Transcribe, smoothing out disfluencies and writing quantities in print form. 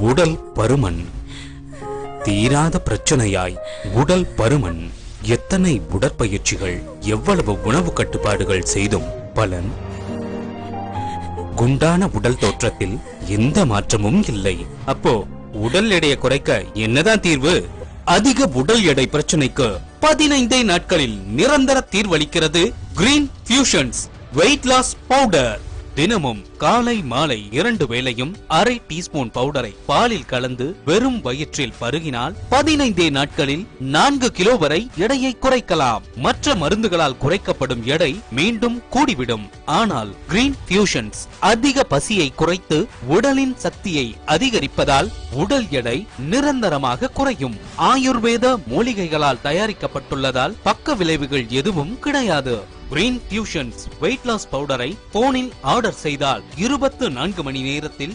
உடல் பருமன் தீராத பிரச்சனையாய் உடல் பருமன். எத்தனை உடற்பயிற்சிகள், எவ்வளவு உணவு கட்டுப்பாடுகள் செய்தும் பலன்? குண்டான உடல் தோற்றத்தில் எந்த மாற்றமும் இல்லை. அப்போ உடல் எடையை குறைக்க என்னதான் தீர்வு? அதிக உடல் எடை பிரச்சனைக்கு 15 நாட்களில் நிரந்தர தீர்வளிக்கிறது green fusions weight loss powder. தினமும் காலை மாலை 2 வேளையும் அரை டீஸ்பூன் பவுடரை பாலில் கலந்து வெறும் வயிற்றில் பருகினால் 15 நாட்களில் 4 கிலோ வரை எடையை குறைக்கலாம். மற்ற மருந்துகளால் குறைக்கப்படும் எடை மீண்டும் கூடிவிடும். ஆனால் கிரீன் ஃபியூஷன்ஸ் அதிக பசியை குறைத்து உடலின் சக்தியை அதிகரிப்பதால் உடல் எடை நிரந்தரமாக குறையும். ஆயுர்வேத மூலிகைகளால் தயாரிக்கப்பட்டுள்ளதால் பக்க விளைவுகள் எதுவும் கிடையாது. கிரீன் ஃபியூஷன்ஸ் வெயிட் லாஸ் பவுடரை போனில் ஆர்டர் செய்தால் 24 மணி நேரத்தில்